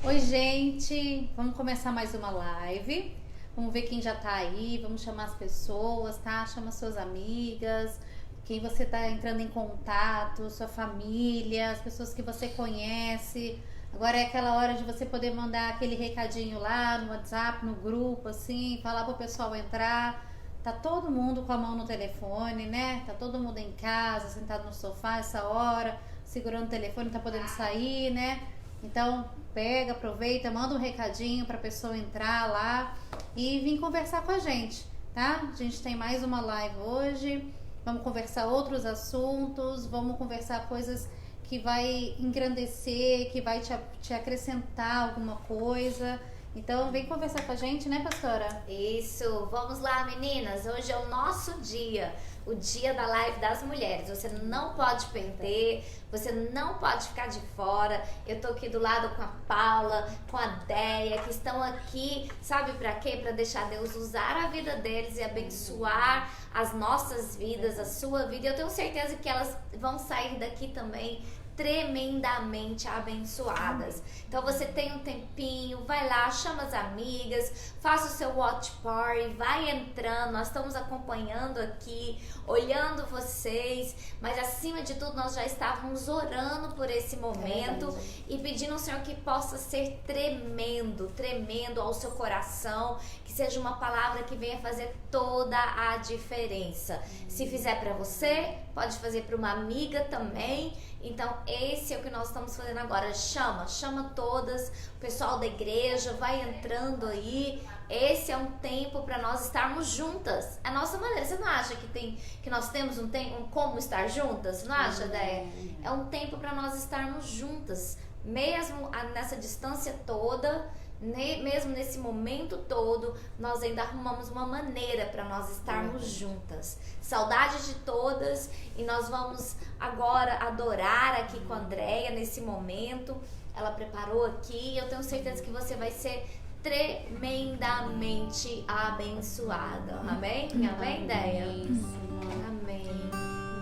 Oi, gente! Vamos começar mais uma live. Vamos ver quem já tá aí. Vamos chamar as pessoas, tá? Chama suas amigas, quem você tá entrando em contato, sua família, as pessoas que você conhece. Agora é aquela hora de você poder mandar aquele recadinho lá no WhatsApp, no grupo, assim, falar pro pessoal entrar. Tá todo mundo com a mão no telefone, né? Tá todo mundo em casa, sentado no sofá essa hora, segurando o telefone, tá podendo sair, né? Então, pega, aproveita, manda um recadinho pra pessoa entrar lá e vir conversar com a gente, tá? A gente tem mais uma live hoje. Vamos conversar outros assuntos, vamos conversar coisas que vai engrandecer, que vai te acrescentar alguma coisa. Então, vem conversar com a gente, né, pastora? Isso, vamos lá, meninas. Hoje é o nosso dia, o dia da live das mulheres. Você não pode perder, você não pode ficar de fora. Eu tô aqui do lado com a Paula, com a Déia, que estão aqui, sabe pra quê? Pra deixar Deus usar a vida deles e abençoar as nossas vidas, a sua vida. Eu tenho certeza que elas vão sair daqui também tremendamente abençoadas. Então você tem um tempinho, vai lá, chama as amigas, faça o seu watch party, vai entrando, nós estamos acompanhando aqui, olhando vocês, mas acima de tudo nós já estávamos orando por esse momento e pedindo ao Senhor que possa ser tremendo, tremendo ao seu coração, que seja uma palavra que venha fazer toda a diferença. Se fizer para você, pode fazer para uma amiga também. Então esse é o que nós estamos fazendo agora. Chama todas, o pessoal da igreja vai entrando aí. Esse é um tempo para nós estarmos juntas. É a nossa maneira. Você não acha que nós temos um tempo, como estar juntas? Você não acha, Déia? É um tempo para nós estarmos juntas, mesmo nessa distância toda. Mesmo nesse momento todo, nós ainda arrumamos uma maneira para nós estarmos juntas. Saudade de todas, e nós vamos agora adorar aqui com a Andréia nesse momento. Ela preparou aqui, eu tenho certeza que você vai ser tremendamente abençoada. Amém? Amém, Déia? Amém.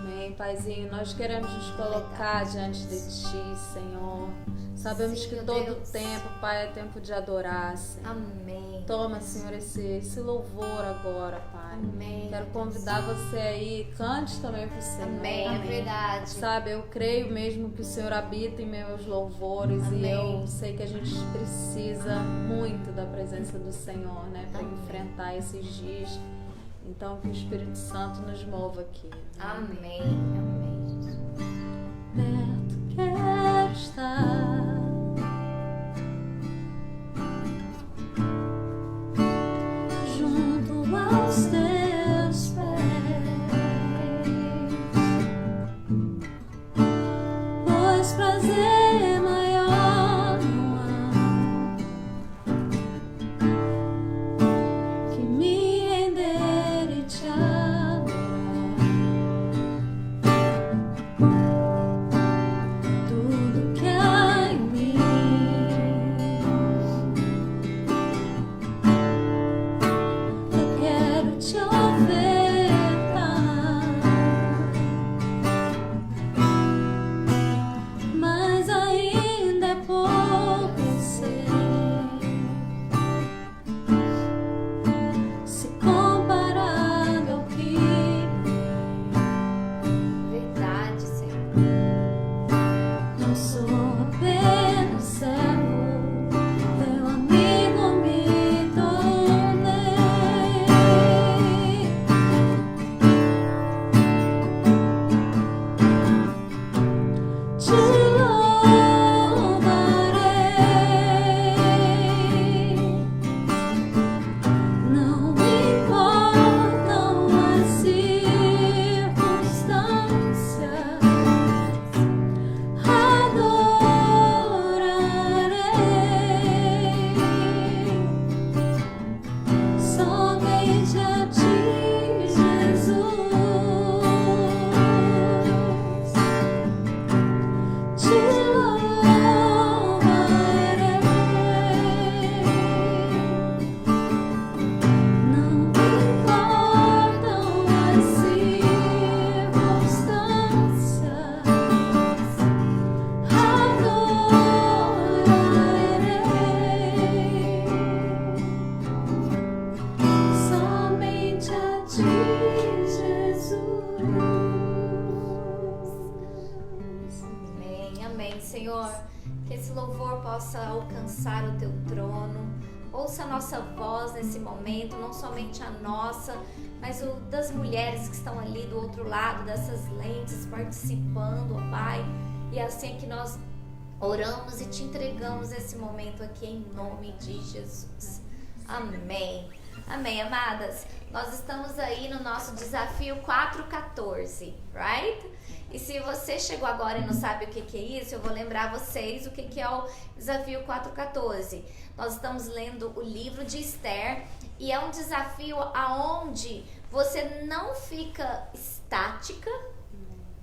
Amém, Paizinho. Nós queremos nos colocar diante de Ti, Senhor. Sabemos Sim, que meu todo Deus. tempo, Pai, é tempo de adorar, Senhor. Amém. Toma, Senhor, esse louvor agora, Pai. Amém. Quero convidar você aí, cante também pro Senhor. Amém, é verdade. Sabe, eu creio mesmo que o Senhor habita em meus louvores. Amém. E eu sei que a gente precisa muito da presença do Senhor, né, para Amém. enfrentar esses dias. Então, que o Espírito Santo nos mova aqui. Amém. Amém, Jesus. Perto quero estar, junto aos teus pés, pois prazer maior não há que me render e te adorar. Tudo que há Senhor, que esse louvor possa alcançar o teu trono. Ouça a nossa voz nesse momento, não somente a nossa, mas o das mulheres que estão ali do outro lado dessas lentes participando, ó Pai. E assim é que nós oramos e te entregamos esse momento aqui em nome de Jesus. Amém. Amém, amadas. Nós estamos aí no nosso desafio 414, right? E se você chegou agora e não sabe o que é isso, eu vou lembrar vocês o que é o desafio 414. Nós estamos lendo o livro de Esther e é um desafio aonde você não fica estática,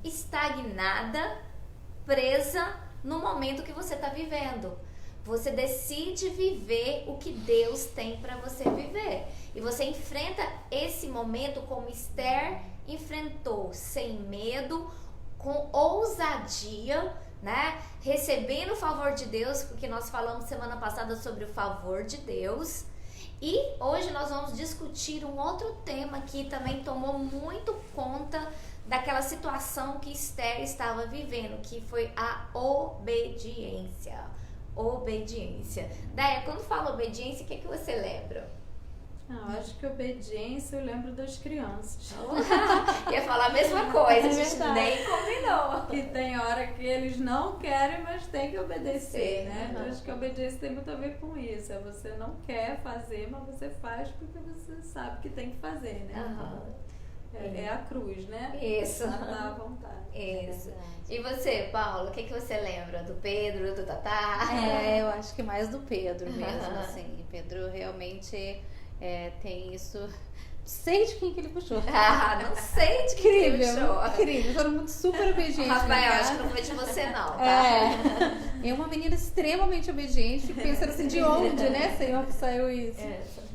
estagnada, presa no momento que você está vivendo. Você decide viver o que Deus tem para você viver. E você enfrenta esse momento como Esther enfrentou, sem medo, com ousadia, né? Recebendo o favor de Deus, porque nós falamos semana passada sobre o favor de Deus. E hoje nós vamos discutir um outro tema que também tomou muito conta daquela situação que Esther estava vivendo, que foi a obediência. Obediência. Daia, quando fala obediência, o que você lembra? Eu acho que obediência eu lembro das crianças. Ia falar a mesma coisa, a gente verdade. nem combinou. Que tem hora que eles não querem, mas tem que obedecer, Sim, né? uhum. Eu acho que a obediência tem muito a ver com isso. É você não quer fazer, mas você faz porque você sabe que tem que fazer, né? Uhum. É a cruz, né? Isso. Não dá à vontade. Isso. E você, Paulo, o que você lembra? Do Pedro, do Tatá? Eu acho que mais do Pedro mesmo, assim. Pedro realmente tem isso. Não sei de quem que ele puxou. Não sei de quem ele puxou. Incrível, todo mundo super obediente. Rafael, acho que não foi de você não, tá? É uma menina extremamente obediente, pensando assim, de onde, né, Senhor, que saiu isso?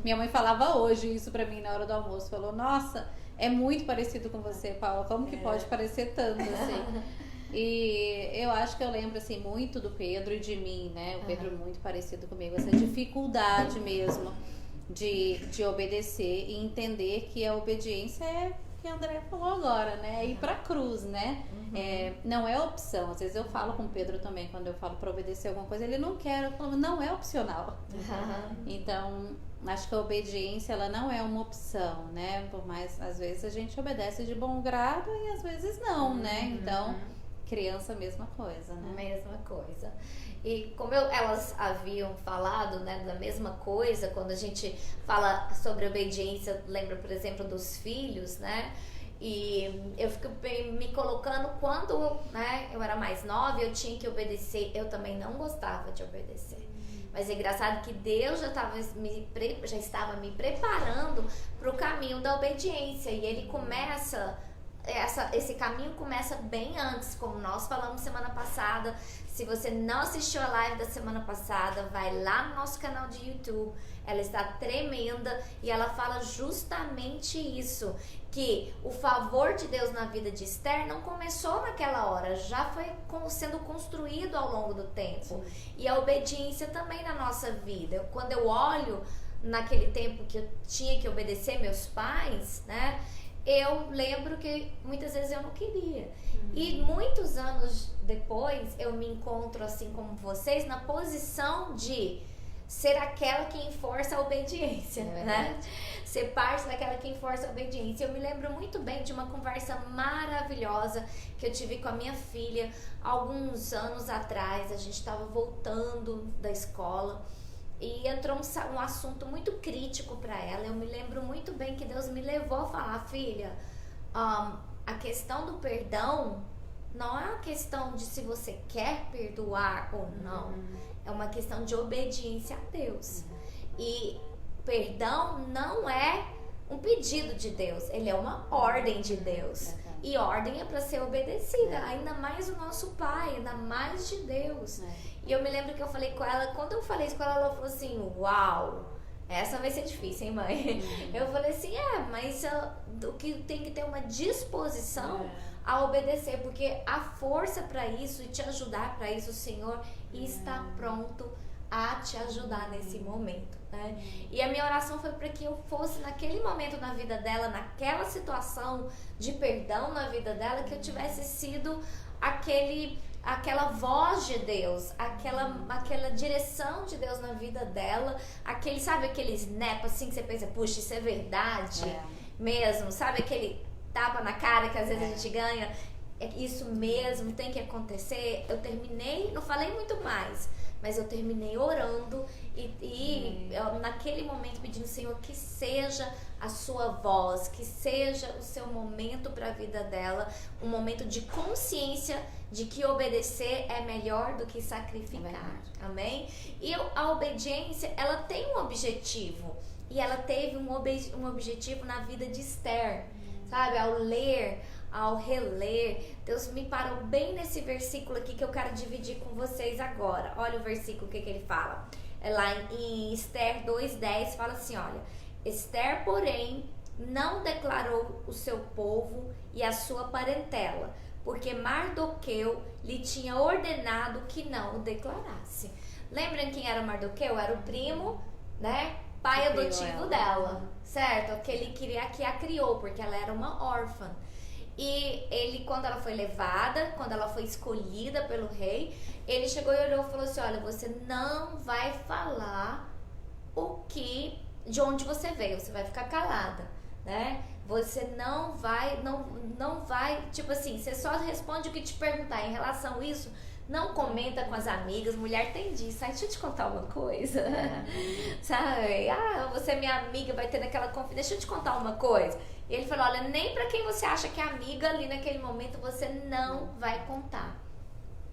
Minha mãe falava hoje isso pra mim na hora do almoço, falou, nossa, é muito parecido com você, Paula, como que pode parecer tanto, assim? E eu acho que eu lembro, assim, muito do Pedro e de mim, né, o Pedro muito parecido comigo, essa dificuldade mesmo de obedecer e entender que a obediência é o que a Andrea falou agora, né? É ir pra cruz, né? Não é opção. Às vezes eu falo com o Pedro também, quando eu falo pra obedecer alguma coisa, ele não quer, eu falo, não é opcional. Então, acho que a obediência, ela não é uma opção, né? Por mais, às vezes, a gente obedece de bom grado e às vezes não, né? Então, criança, mesma coisa, né? Mesma coisa. E como elas haviam falado, né, da mesma coisa, quando a gente fala sobre obediência, lembra, por exemplo, dos filhos, né? E eu fico me colocando quando, né, eu era mais nova e eu tinha que obedecer, eu também não gostava de obedecer. Mas é engraçado que Deus já estava me preparando para o caminho da obediência. E ele começa... Esse caminho começa bem antes, como nós falamos semana passada. Se você não assistiu a live da semana passada, vai lá no nosso canal de YouTube. Ela está tremenda e ela fala justamente isso, que o favor de Deus na vida de Esther não começou naquela hora, já foi sendo construído ao longo do tempo. E a obediência também na nossa vida. Quando eu olho naquele tempo que eu tinha que obedecer meus pais, né? Eu lembro que muitas vezes eu não queria. E muitos anos depois eu me encontro, assim como vocês, na posição de ser aquela que enforça a obediência, né? Ser parte daquela que enforça a obediência. Eu me lembro muito bem de uma conversa maravilhosa que eu tive com a minha filha alguns anos atrás. A gente estava voltando da escola e entrou um assunto muito crítico para ela. Eu me lembro muito bem que Deus me levou a falar, filha, a questão do perdão não é uma questão de se você quer perdoar ou não. É uma questão de obediência a Deus. E perdão não é um pedido de Deus, ele é uma ordem de Deus. E ordem é para ser obedecida, ainda mais o nosso Pai, ainda mais de Deus. E eu me lembro que eu falei com ela, quando eu falei isso com ela, ela falou assim, uau, essa vai ser difícil, hein, mãe? Eu falei assim, mas o que tem que ter uma disposição a obedecer, porque a força para isso e te ajudar para isso, o Senhor está pronto a te ajudar nesse momento, né? E a minha oração foi para que eu fosse naquele momento na vida dela, naquela situação de perdão na vida dela, que eu tivesse sido aquele aquela voz de Deus, aquela direção de Deus na vida dela, sabe aquele snap assim que você pensa, puxa, isso é verdade mesmo, sabe aquele tapa na cara que às vezes a gente ganha, é isso mesmo, tem que acontecer. Eu terminei, não falei muito mais, mas eu terminei orando e eu, naquele momento pedindo, Senhor, que seja a sua voz, que seja o seu momento para a vida dela, um momento de consciência de que obedecer é melhor do que sacrificar, amém? E a obediência, ela tem um objetivo, e ela teve um objetivo na vida de Esther, sabe? Ao ler, ao reler, Deus me parou bem nesse versículo aqui que eu quero dividir com vocês agora. Olha o versículo, o que ele fala. É lá em Esther 2:10, fala assim, olha, Esther, porém, não declarou o seu povo e a sua parentela, porque Mardoqueu lhe tinha ordenado que não o declarasse. Lembram quem era Mardoqueu? Era o primo, né? Pai adotivo dela, certo? Aquele que a criou, porque ela era uma órfã. E ele, quando ela foi levada, quando ela foi escolhida pelo rei, ele chegou e olhou e falou assim, olha, você não vai falar de onde você veio, você vai ficar calada, né? Você não vai, tipo assim, você só responde o que te perguntar em relação a isso. Não comenta com as amigas, mulher tem disso. Ai, deixa eu te contar uma coisa. Sabe? Você é minha amiga, vai ter naquela confiança. Deixa eu te contar uma coisa. E ele falou, olha, nem pra quem você acha que é amiga ali naquele momento você não vai contar.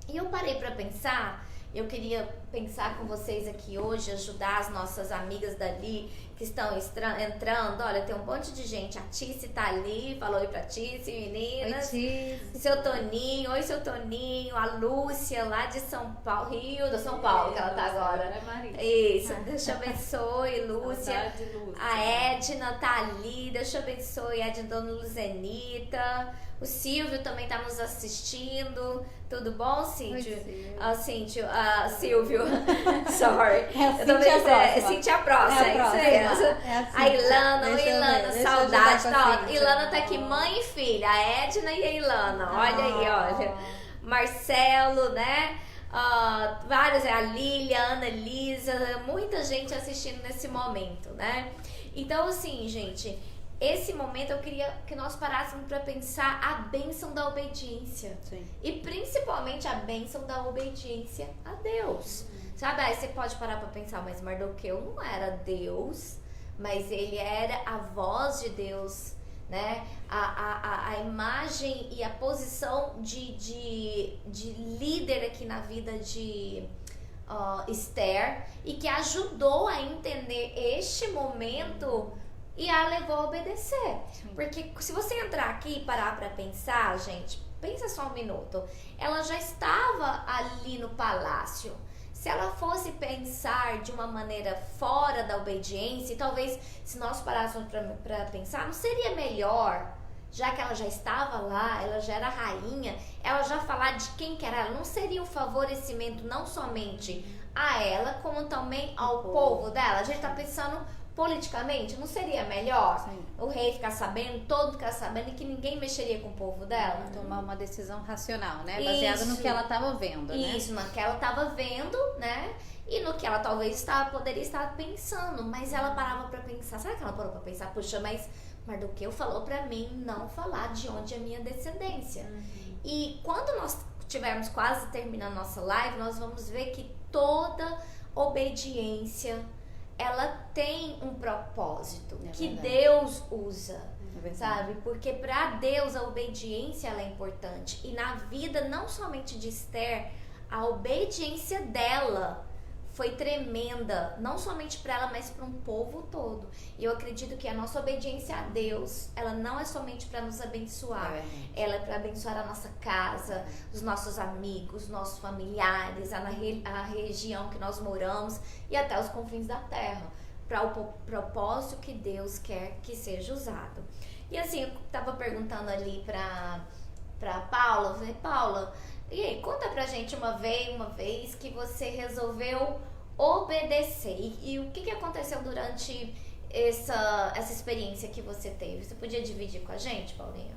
E eu parei pra pensar, eu queria pensar com vocês aqui hoje, ajudar as nossas amigas dali que estão entrando. Olha, tem um monte de gente. A Tice tá ali, falou oi pra Tice, meninas. Oi, Tice. Seu Toninho, oi, seu Toninho. A Lúcia, lá de São Paulo, São Paulo, que ela tá agora. É Maria. Isso, Deus te abençoe, Lúcia. Lúcia. A Edna tá ali, Deus te abençoe, Edna, Dona Luzenita. O Silvio também tá nos assistindo. Tudo bom, Cíntia? Silvio. Sorry. Cíntia Próxima. A Ilana, saudade. Ilana tá aqui, mãe e filha. A Edna e a Ilana. Olha aí, olha. Marcelo, né? Vários, a Lília, a Ana Elisa, muita gente assistindo nesse momento, né? Então, assim, gente, esse momento eu queria que nós parássemos para pensar a bênção da obediência. Sim. E principalmente a bênção da obediência a Deus. Sabe, aí você pode parar para pensar, mas Mardoqueu não era Deus, mas ele era a voz de Deus, né? A imagem e a posição de líder aqui na vida de Esther, e que ajudou a entender este momento e a levou a obedecer. Sim. Porque se você entrar aqui e parar pra pensar, gente, pensa só um minuto. Ela já estava ali no palácio. Se ela fosse pensar de uma maneira fora da obediência, e talvez se nós parássemos pra pensar, não seria melhor, já que ela já estava lá, ela já era rainha, ela já falar de quem que era ela? Não seria um favorecimento não somente a ela, como também ao povo dela? A gente tá pensando politicamente, não seria melhor? Sim. O rei ficar sabendo, todo ficar sabendo, e que ninguém mexeria com o povo dela? Tomar uma decisão racional, né? Baseada no Isso. que ela estava vendo, né? Isso, no que ela estava vendo, né? E no que ela talvez poderia estar pensando. Mas ela parava pra pensar. Sabe que ela parou pra pensar? Puxa, mas Mardoqueu falou pra mim não falar de onde é a minha descendência. E quando nós estivermos quase terminando nossa live, nós vamos ver que toda obediência, ela tem um propósito que Deus usa, sabe? Porque para Deus a obediência ela é importante. E na vida não somente de Esther, a obediência dela foi tremenda, não somente para ela, mas para um povo todo. E eu acredito que a nossa obediência a Deus, ela não é somente para nos abençoar, ela é para abençoar a nossa casa, os nossos amigos, nossos familiares, a região que nós moramos e até os confins da terra, para o propósito que Deus quer que seja usado. E assim, eu estava perguntando ali para Paula, eu falei, Paula, e aí, conta pra gente uma vez que você resolveu obedecer. E o que aconteceu durante essa experiência que você teve? Você podia dividir com a gente, Paulinha?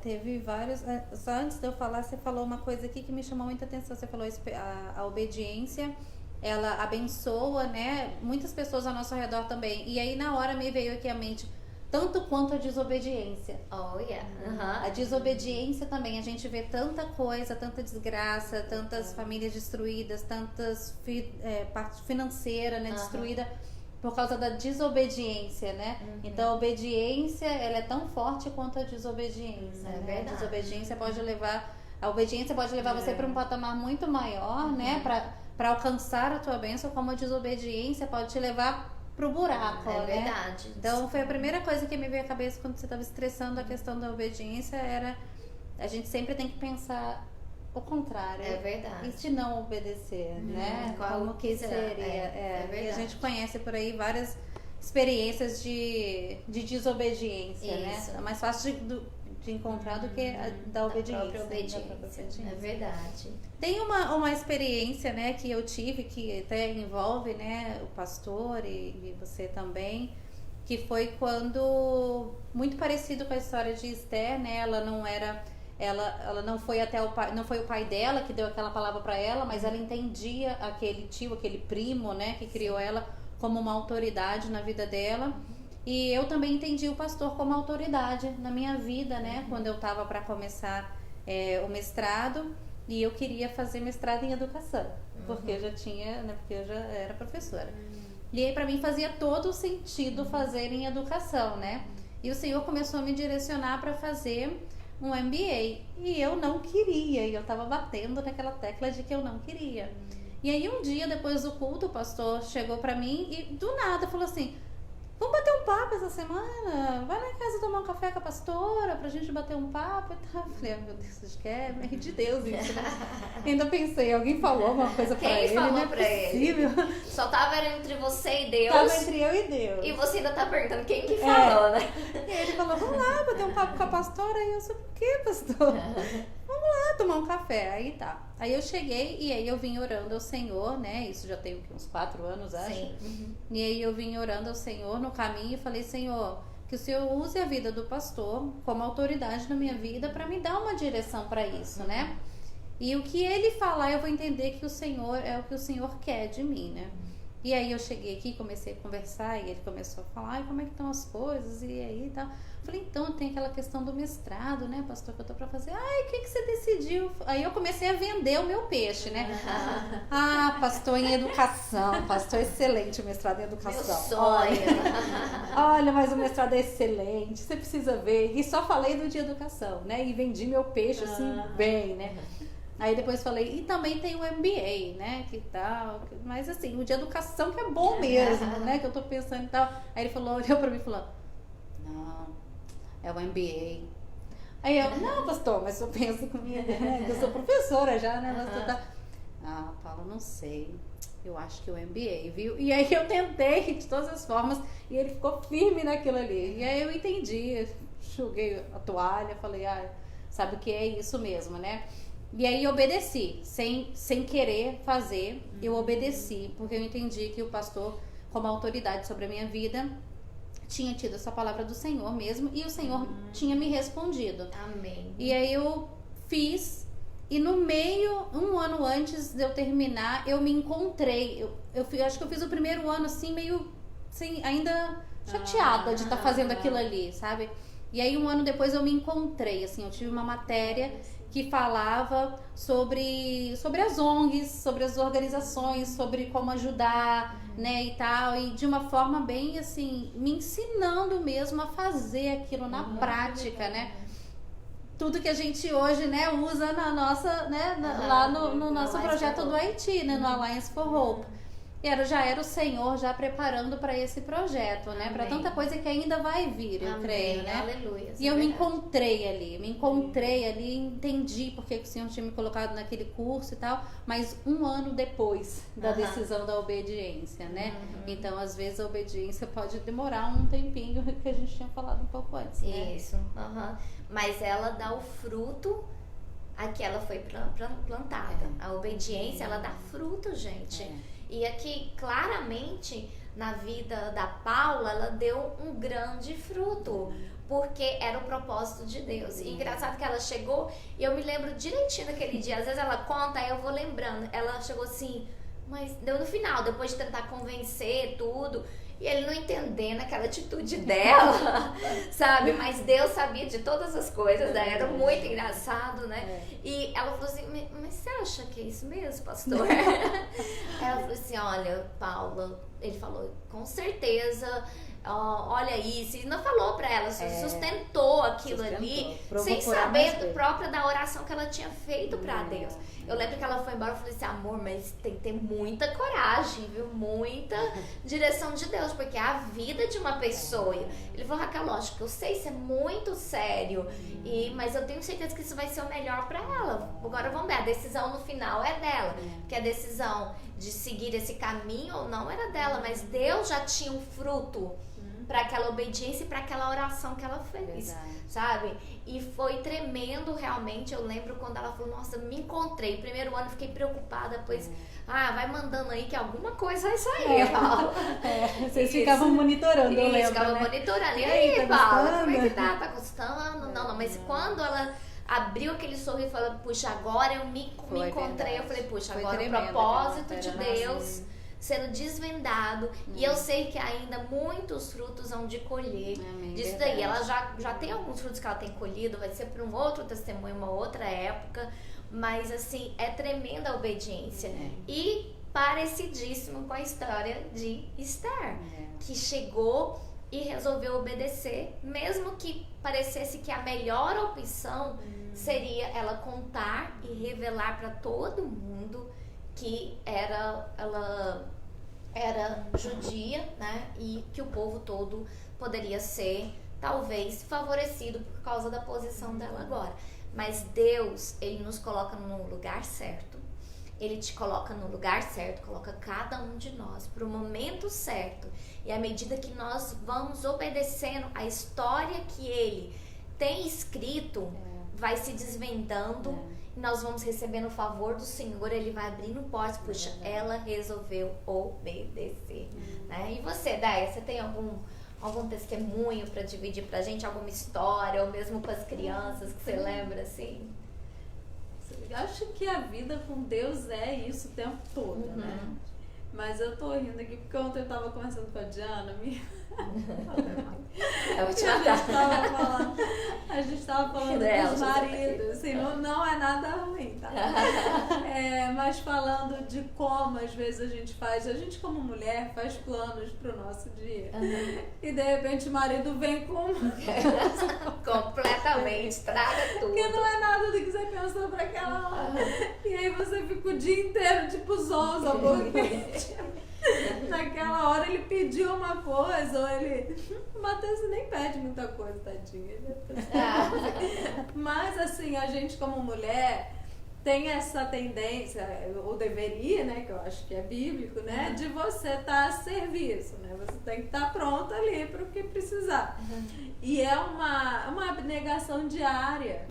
Teve vários. Só antes de eu falar, você falou uma coisa aqui que me chamou muita atenção. Você falou a obediência, ela abençoa, né? Muitas pessoas ao nosso redor também. E aí na hora me veio aqui à mente, tanto quanto a desobediência. Oh, yeah. A desobediência também, a gente vê tanta coisa, tanta desgraça, tantas famílias destruídas, tantas parte financeira, né, destruída por causa da desobediência, né? Então a obediência, ela é tão forte quanto a desobediência, né? Verdade. A obediência pode levar você para um patamar muito maior, né? Para alcançar a tua bênção, como a desobediência pode te levar pro buraco, É né? verdade. Então foi a primeira coisa que me veio à cabeça quando você estava estressando a questão da obediência, era a gente sempre tem que pensar o contrário. É verdade. E se não obedecer, né? Como que será? seria? É E a verdade. gente conhece por aí várias experiências de desobediência, Isso. né? É mais fácil de encontrar do que a da obediência. Própria obediência. Da própria obediência. É verdade. Tem uma experiência, né, que eu tive, que até envolve, né, o pastor e você também, que foi quando, muito parecido com a história de Esther, né, ela não foi até não foi o pai dela que deu aquela palavra para ela, mas ela entendia aquele tio, aquele primo, né, que criou ela como uma autoridade na vida dela. E eu também entendi o pastor como autoridade na minha vida, né, quando eu estava para começar o mestrado. E eu queria fazer mestrado em educação, porque eu já tinha, né, porque eu já era professora. E aí para mim fazia todo o sentido fazer em educação, né? E o Senhor começou a me direcionar para fazer um MBA. E eu não queria, e eu tava batendo naquela tecla de que eu não queria. E aí um dia depois do culto, o pastor chegou para mim e do nada falou assim: vamos bater um papo essa semana? Vai lá em casa tomar um café com a pastora pra gente bater um papo e tal. Eu falei, meu Deus, acho que é de Deus isso, né? Ainda pensei, alguém falou uma coisa pra ele, falou não é pra ele? possível. Só tava entre você e Deus. Tava entre eu e Deus. E você ainda tá perguntando quem que falou, né? E aí ele falou, vamos lá bater um papo com a pastora. E eu falei, por que, pastor? Vamos lá tomar um café. Aí tá. Aí eu cheguei e aí eu vim orando ao Senhor, né? Isso já tem uns 4 anos, acho. Sim. E aí eu vim orando ao Senhor no caminho e falei, Senhor, que o Senhor use a vida do pastor como autoridade na minha vida para me dar uma direção para isso, né? E o que ele falar, eu vou entender que o Senhor é o que o Senhor quer de mim, né? E aí eu cheguei aqui, comecei a conversar e ele começou a falar, ai, como é que estão as coisas? E aí tal. Falei, então, tem aquela questão do mestrado, né, pastor, que eu tô pra fazer. Ai, o que você decidiu? Aí eu comecei a vender o meu peixe, né? Ah, pastor em educação, pastor excelente o mestrado em educação. Meu sonho. Olha, mas o mestrado é excelente, você precisa ver. E só falei do de educação, né? E vendi meu peixe, assim, bem, né? Aí depois falei, e também tem o MBA, né, que tal, mas assim, o de educação que é bom mesmo, né, que eu tô pensando e tal. Aí ele falou, olhou pra mim e falou, não, é o MBA. Aí eu, não, pastor, mas eu penso comigo, né, eu sou professora já, né, mas tá. Ah, Paula, não sei, eu acho que é o MBA, viu? E aí eu tentei de todas as formas e ele ficou firme naquilo ali. E aí eu entendi, joguei a toalha, falei, ah, sabe o que é isso mesmo, né? E aí eu obedeci, sem querer fazer, eu obedeci, porque eu entendi que o pastor, como autoridade sobre a minha vida, tinha tido essa palavra do Senhor mesmo, e o Senhor tinha me respondido. Amém. E aí eu fiz, e no meio, um ano antes de eu terminar, eu me encontrei. Eu acho que eu fiz o primeiro ano assim, meio assim, ainda chateada de estar fazendo aquilo ali, sabe? E aí um ano depois eu me encontrei, assim, eu tive uma matéria que falava sobre as ONGs, sobre as organizações, sobre como ajudar, né, e tal, e de uma forma bem, assim, me ensinando mesmo a fazer aquilo na prática, né, tudo que a gente hoje, né, usa na nossa, né, lá no nosso projeto do Haiti, né, no Alliance for Hope. Já era o Senhor já preparando para esse projeto, né? Para tanta coisa que ainda vai vir, eu creio, né? Aleluia. E eu me encontrei ali, entendi porque que o Senhor tinha me colocado naquele curso e tal, mas um ano depois da decisão da obediência, né? Então, às vezes, a obediência pode demorar um tempinho, que a gente tinha falado um pouco antes, né? Isso, mas ela dá o fruto a que ela foi plantada. A obediência, ela dá fruto, gente. E aqui, claramente, na vida da Paula, ela deu um grande fruto. porque era o propósito de Deus. E engraçado que ela chegou, e eu me lembro direitinho daquele dia, às vezes ela conta, aí eu vou lembrando, ela chegou assim, mas deu no final, depois de tentar convencer tudo, e ele não entendendo aquela atitude dela, sabe? Mas Deus sabia de todas as coisas, né? Era muito engraçado, né? E ela falou assim, mas você acha que é isso mesmo, pastor? Ela falou assim, olha, Paula, ele falou, com certeza, olha isso, e não falou pra ela, sustentou aquilo ali, sem saber própria da oração que ela tinha feito pra Deus. Eu lembro que ela foi embora e falei assim, amor, mas tem que ter muita coragem, viu? Muita direção de Deus, porque é a vida de uma pessoa. Ele falou, Raquel, lógico, eu sei, isso é muito sério, mas eu tenho certeza que isso vai ser o melhor pra ela. Agora vamos ver, a decisão no final é dela, porque a decisão de seguir esse caminho ou não era dela, mas Deus já tinha um fruto para aquela obediência e para aquela oração que ela fez, sabe? E foi tremendo realmente. Eu lembro quando ela falou, nossa, me encontrei. Primeiro ano fiquei preocupada, depois, vai mandando aí que alguma coisa vai sair, Paulo. Vocês ficavam monitorando, eu lembro, ficavam monitorando. E aí, Paulo, como é que tá? Tá gostando? Não, mas quando ela abriu aquele sorriso e falou, puxa, agora eu me encontrei, eu falei, puxa, agora o propósito de Deus sendo desvendado, e eu sei que ainda muitos frutos vão de colher. Disso daí, ela já tem alguns frutos que ela tem colhido, vai ser para um outro testemunho, uma outra época, mas assim, é tremenda a obediência. E parecidíssimo com a história de Esther, que chegou e resolveu obedecer, mesmo que parecesse que a melhor opção seria ela contar e revelar para todo mundo que ela era judia, né? E que o povo todo poderia ser, talvez, favorecido por causa da posição dela agora. Mas Deus, Ele nos coloca no lugar certo. Ele te coloca no lugar certo, coloca cada um de nós para o momento certo. E à medida que nós vamos obedecendo a história que Ele tem escrito, vai se desvendando, e nós vamos recebendo o favor do Senhor, Ele vai abrindo portas. Puxa, ela resolveu obedecer, né? E você, Daia, você tem algum testemunho para dividir pra gente, alguma história, ou mesmo com as crianças que você lembra, assim? Eu acho que a vida com Deus é isso o tempo todo, né? Mas eu tô rindo aqui porque ontem eu tava conversando com a Diana, Eu vou te matar. A gente tava falando dos maridos, assim, não é nada ruim, tá? Mas falando de como às vezes a gente como mulher faz planos pro nosso dia. E de repente o marido vem com completamente, estraga tudo. Porque não é nada do que você pensou pra aquela hora. E aí você fica o dia inteiro tipo zonza, porque naquela hora ele pediu uma coisa, ou ele... O Matheus nem pede muita coisa, tadinho. Mas assim, a gente como mulher tem essa tendência, ou deveria, né, que eu acho que é bíblico, né, de você estar a serviço, né, você tem que estar pronta ali para o que precisar. E é uma abnegação diária.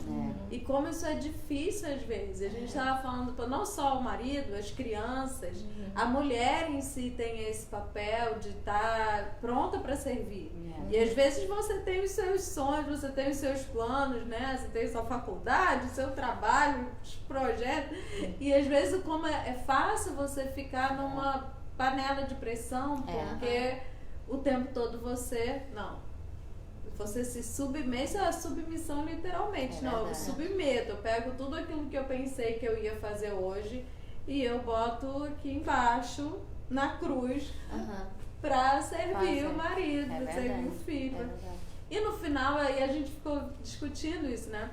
E como isso é difícil às vezes. A gente estava falando, não só o marido, as crianças, a mulher em si tem esse papel de estar pronta para servir. E às vezes você tem os seus sonhos, você tem os seus planos, né? Você tem sua faculdade, seu trabalho, os projetos. E às vezes como é fácil você ficar numa panela de pressão, porque o tempo todo você se submete. Isso é a submissão literalmente. Eu submeto, eu pego tudo aquilo que eu pensei que eu ia fazer hoje e eu boto aqui embaixo na cruz pra servir o marido, pra servir o filho. E no final aí a gente ficou discutindo isso, né?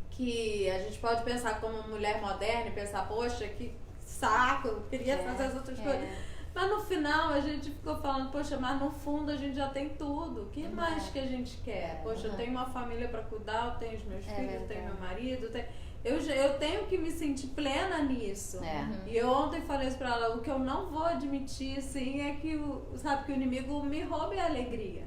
Que a gente pode pensar como mulher moderna e pensar, poxa, que saco, eu queria fazer as outras coisas. Mas no final a gente ficou falando, poxa, mas no fundo a gente já tem tudo. O que mais que a gente quer? Poxa, eu tenho uma família para cuidar, eu tenho os meus filhos, eu tenho meu marido, eu tenho que me sentir plena nisso. E eu ontem falei isso pra ela, o que eu não vou admitir, assim, é que que o inimigo me roube a alegria.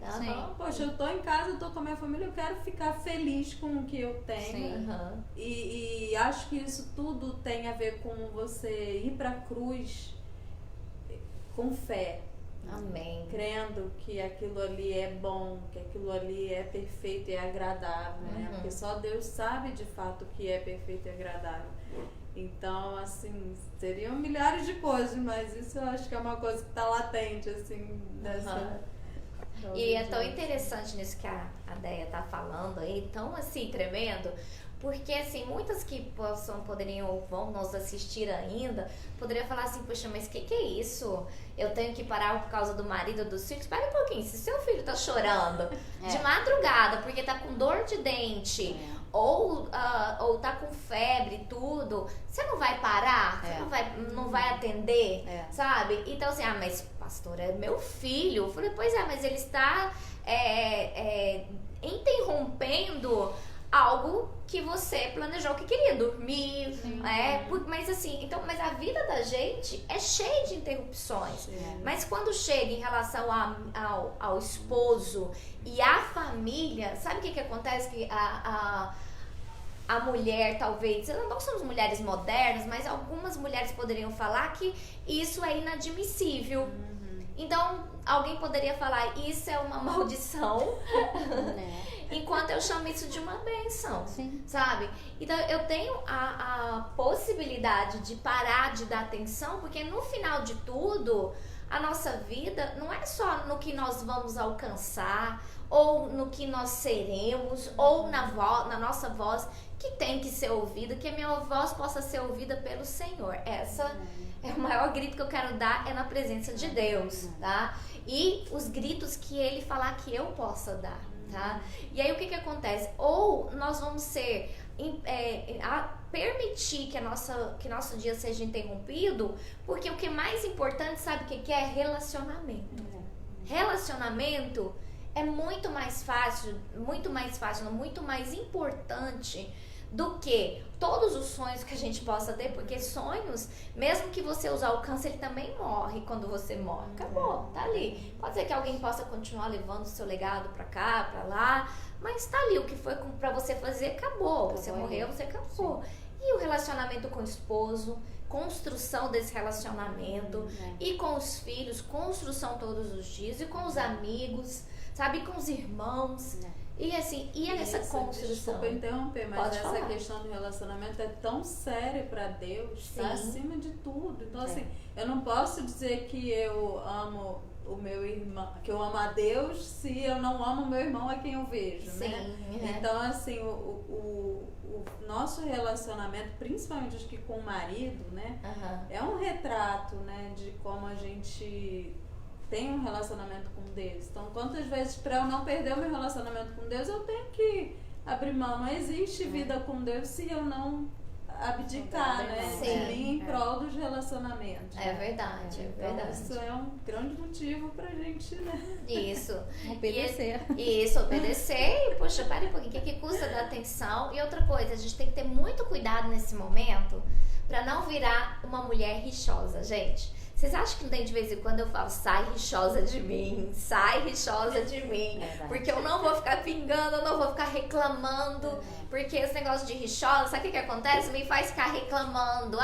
Poxa, eu tô em casa, eu tô com a minha família, eu quero ficar feliz com o que eu tenho. E acho que isso tudo tem a ver com você ir pra cruz com fé. Amém. crendo que aquilo ali é bom, que aquilo ali é perfeito e agradável, né? Porque só Deus sabe de fato o que é perfeito e agradável. Então, assim, seriam milhares de coisas, mas isso eu acho que é uma coisa que está latente, assim, dessa... E é tão interessante nisso que a Déia tá falando aí, tão assim, tremendo, porque assim, muitas que poderiam ou vão nos assistir ainda, poderiam falar assim, poxa, mas que é isso? Eu tenho que parar por causa do marido dos filhos? Espera um pouquinho, se seu filho tá chorando de madrugada porque tá com dor de dente, ou tá com febre e tudo, você não vai parar? Você não vai atender, sabe? Então assim, mas pastor, é meu filho. Eu falei, pois mas ele está interrompendo algo que você planejou que queria dormir, mas assim, então, mas a vida da gente é cheia de interrupções. Mas quando chega em relação ao esposo e à família, sabe o que acontece? Que a mulher, talvez, não somos mulheres modernas, mas algumas mulheres poderiam falar que isso é inadmissível. Então, alguém poderia falar, isso é uma maldição, enquanto eu chamo isso de uma bênção, sabe? Então, eu tenho a possibilidade de parar de dar atenção, porque no final de tudo, a nossa vida não é só no que nós vamos alcançar, ou no que nós seremos, ou na nossa voz, que tem que ser ouvida, que a minha voz possa ser ouvida pelo Senhor. Essa é o maior grito que eu quero dar, é na presença de Deus, tá? E os gritos que Ele falar que eu possa dar, tá? E aí o que acontece? Ou nós vamos ser permitir que nosso dia seja interrompido, porque o que é mais importante, sabe o que é? Relacionamento. Relacionamento é muito mais fácil, muito mais importante do que todos os sonhos que a gente possa ter, porque sonhos, mesmo que você os alcance, ele também morre quando você morre. Acabou, tá ali. Pode ser que alguém possa continuar levando o seu legado pra cá, pra lá, mas tá ali, o que foi pra você fazer, acabou. Você morreu, você acabou. E o relacionamento com o esposo, construção desse relacionamento, e com os filhos, construção todos os dias, e com os amigos, sabe, com os irmãos. E assim, essa construção. Desculpa interromper, mas Pode essa falar. questão do relacionamento é tão séria pra Deus, tá acima de tudo. Então, assim, eu não posso dizer que eu amo o meu irmão, que eu amo a Deus, se eu não amo o meu irmão a quem eu vejo, né? Então, assim, o nosso relacionamento, principalmente acho que com o marido, né? É um retrato, né, de como a gente tem um relacionamento com Deus. Então, quantas vezes, para eu não perder o meu relacionamento com Deus, eu tenho que abrir mão. Não existe vida com Deus se eu não abdicar, né? De mim em prol dos relacionamentos. É verdade, então, isso é um grande motivo pra gente, né? Isso. Obedecer. Isso, obedecer. E, poxa, para um pouquinho. O que custa dar atenção? E outra coisa, a gente tem que ter muito cuidado nesse momento pra não virar uma mulher rixosa, gente. Vocês acham que de vez em quando eu falo, sai rixosa de mim, porque eu não vou ficar pingando, eu não vou ficar reclamando, porque esse negócio de rixosa, sabe o que acontece? Me faz ficar reclamando,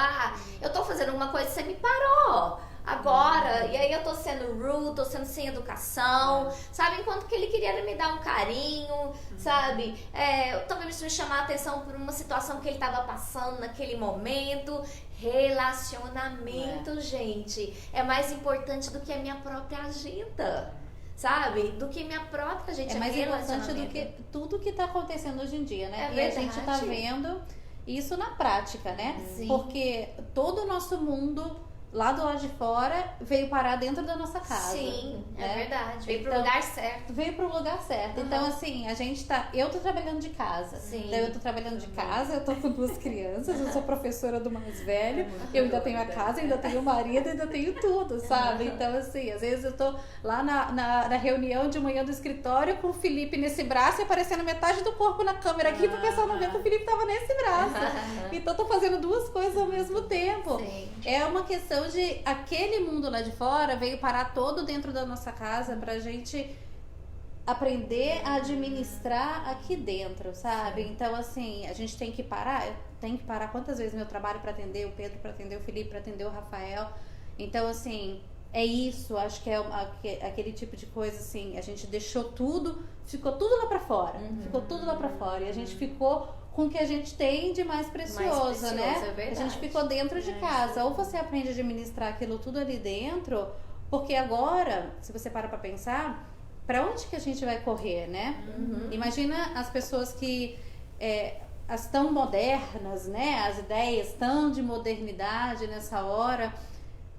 eu tô fazendo alguma coisa, você me parou agora, e aí eu tô sendo rude, tô sendo sem educação, sabe? Enquanto que ele queria me dar um carinho, sabe? Talvez me chamar a atenção por uma situação que ele tava passando naquele momento. Relacionamento, gente, é mais importante do que a minha própria agenda, sabe? Do que minha própria agenda. É mais importante do que tudo que tá acontecendo hoje em dia, né? É e verdade. a gente tá vendo isso na prática, né? Sim. Porque todo o nosso mundo lá do lado de fora veio parar dentro da nossa casa. Sim, né? é verdade. Veio pro Então, lugar certo. Veio pro lugar certo. Então, assim, a gente tá. Eu tô trabalhando de casa. Sim. Então, eu tô trabalhando de casa, eu tô com 2 crianças, eu sou professora do mais velho, eu ainda tenho a casa, ainda tenho o marido, ainda tenho tudo, sabe? Então, assim, às vezes eu tô lá na reunião de manhã do escritório com o Felipe nesse braço e aparecendo metade do corpo na câmera aqui pro pessoal não ver que o Felipe tava nesse braço. Então, eu tô fazendo 2 coisas ao mesmo tempo. Sim. É uma questão de aquele mundo lá de fora veio parar todo dentro da nossa casa pra gente aprender a administrar aqui dentro, sabe? Então, assim, a gente tem que parar. Eu tenho que parar quantas vezes meu trabalho pra atender o Pedro, pra atender o Felipe, pra atender o Rafael. Então, assim, é isso, acho que é aquele tipo de coisa assim, a gente deixou tudo, ficou tudo lá pra fora, ficou tudo lá pra fora, e a gente ficou com o que a gente tem de mais precioso, né? É verdade. A gente ficou dentro de casa, ou você aprende a administrar aquilo tudo ali dentro, porque agora, se você para pra pensar, pra onde que a gente vai correr, né? Imagina as pessoas que as tão modernas, né? As ideias tão de modernidade nessa hora,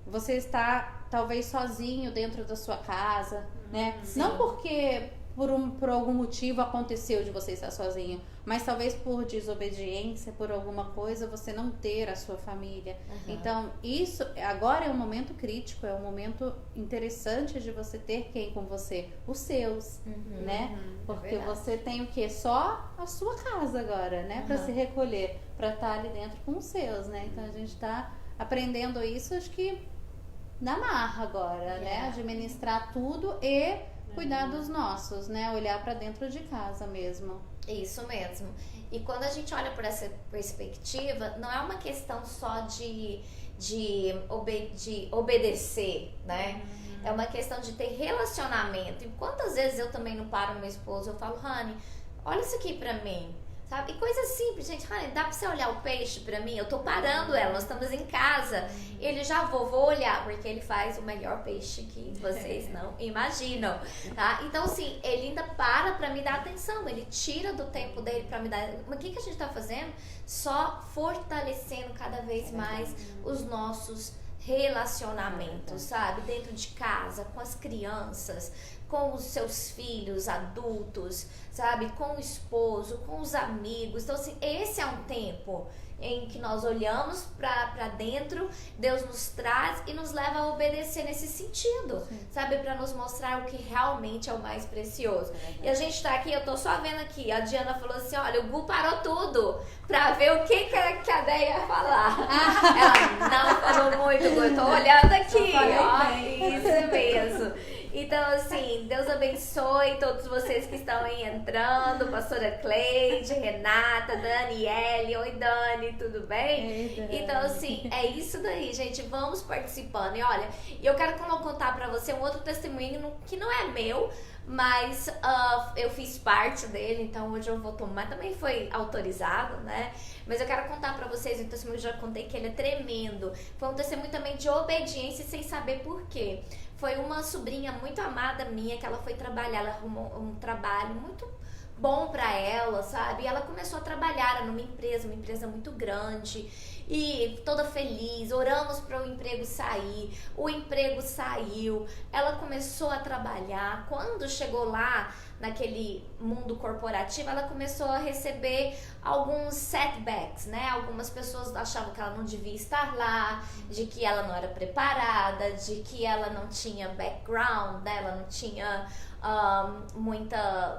você está talvez sozinho dentro da sua casa, né? Sim. Não porque por algum motivo aconteceu de você estar sozinho, mas talvez por desobediência, por alguma coisa, você não ter a sua família. Então, isso agora é um momento crítico, é um momento interessante de você ter quem com você? Os seus, né? Porque verdade. você tem o quê? Só a sua casa agora, né? Para se recolher, para estar ali dentro com os seus, né? Então, a gente está aprendendo isso, acho que na marra agora, né? Administrar tudo e cuidar dos nossos, né? Olhar para dentro de casa mesmo. Isso mesmo. E quando a gente olha por essa perspectiva, não é uma questão só de obedecer, né? É uma questão de ter relacionamento. E quantas vezes eu também não paro no meu esposo, eu falo, Rani, olha isso aqui pra mim. Sabe? E coisa simples, gente. Rani, dá pra você olhar o peixe pra mim? Eu tô parando ela, nós estamos em casa. Ele já vou olhar, porque ele faz o melhor peixe que vocês não imaginam, tá? Então, assim, ele ainda pra me dar atenção. Ele tira do tempo dele pra me dar... Mas o que a gente tá fazendo? Só fortalecendo cada vez mais os nossos relacionamentos, sabe? Dentro de casa, com as crianças, com os seus filhos adultos, sabe? Com o esposo, com os amigos. Então, assim, esse é um tempo em que nós olhamos pra dentro, Deus nos traz e nos leva a obedecer nesse sentido, sabe? Pra nos mostrar o que realmente é o mais precioso. E a gente tá aqui, eu tô só vendo aqui, a Diana falou assim, olha, o Gu parou tudo pra ver o que a Déia ia falar. Ela não falou muito, Gu, eu tô olhando aqui, ó, isso mesmo. Então, assim, Deus abençoe todos vocês que estão aí entrando, pastora Cleide, Renata, Daniele, oi Dani, tudo bem? Ei, Dani. Então, assim, é isso daí, gente, vamos participando. E olha, eu quero contar pra você um outro testemunho que não é meu, mas eu fiz parte dele, então hoje eu vou tomar, também foi autorizado, né? Mas eu quero contar pra vocês um testemunho, eu já contei que ele é tremendo. Foi um testemunho também de obediência sem saber por quê. Foi uma sobrinha muito amada minha que ela foi trabalhar, ela arrumou um trabalho muito bom pra ela, sabe? E ela começou a trabalhar numa empresa muito grande e toda feliz, oramos para o emprego sair, o emprego saiu, ela começou a trabalhar, quando chegou lá naquele mundo corporativo, ela começou a receber alguns setbacks, né? Algumas pessoas achavam que ela não devia estar lá, de que ela não era preparada, de que ela não tinha background, né? Ela não tinha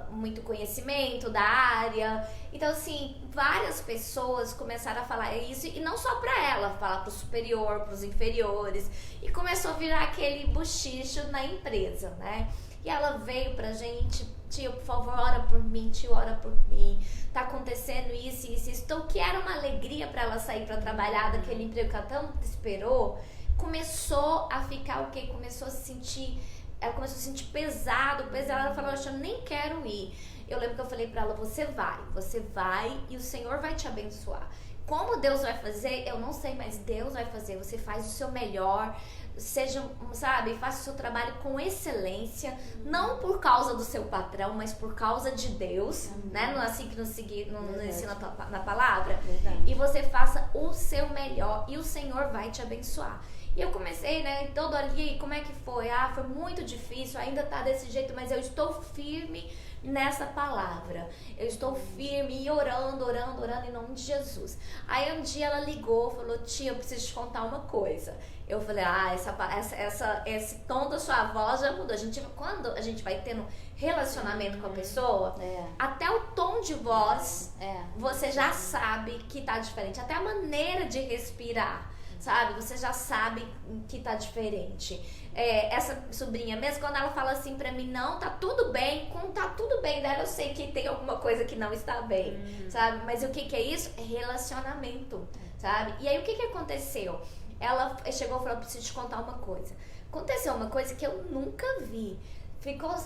muito conhecimento da área. Então, assim, várias pessoas começaram a falar isso, e não só pra ela, falar pro superior, pros inferiores, e começou a virar aquele bochicho na empresa, né? E ela veio pra gente, tia, por favor, ora por mim, tio, ora por mim, tá acontecendo isso, isso, isso. Então, que era uma alegria pra ela sair pra trabalhar daquele emprego que ela tanto esperou, começou a ficar o quê? Ela começou a sentir pesado, ela falou, eu nem quero ir. Eu lembro que eu falei pra ela, você vai e o Senhor vai te abençoar. Como Deus vai fazer, eu não sei, mas Deus vai fazer. Você faz o seu melhor, faça o seu trabalho com excelência, não por causa do seu patrão, mas por causa de Deus, né? Não é assim que nos ensina na palavra. Verdade. E você faça o seu melhor e o Senhor vai te abençoar. E eu comecei, né, todo ali, como é que foi? Foi muito difícil, ainda tá desse jeito, mas eu estou firme nessa palavra. Eu estou firme e orando em nome de Jesus. Aí um dia ela ligou, falou, tia, eu preciso te contar uma coisa. Eu falei, esse tom da sua voz já mudou. Quando a gente vai tendo relacionamento com a pessoa, até o tom de voz, você já sabe que tá diferente. Até a maneira de respirar, sabe? Você já sabe que tá diferente. Essa sobrinha, mesmo quando ela fala assim pra mim, não, tá tudo bem, com tá tudo bem dela, eu sei que tem alguma coisa que não está bem, sabe? Mas o que é isso? É relacionamento, sabe? E aí o que aconteceu? ela chegou e falou, preciso te contar uma coisa. Aconteceu uma coisa que eu nunca vi.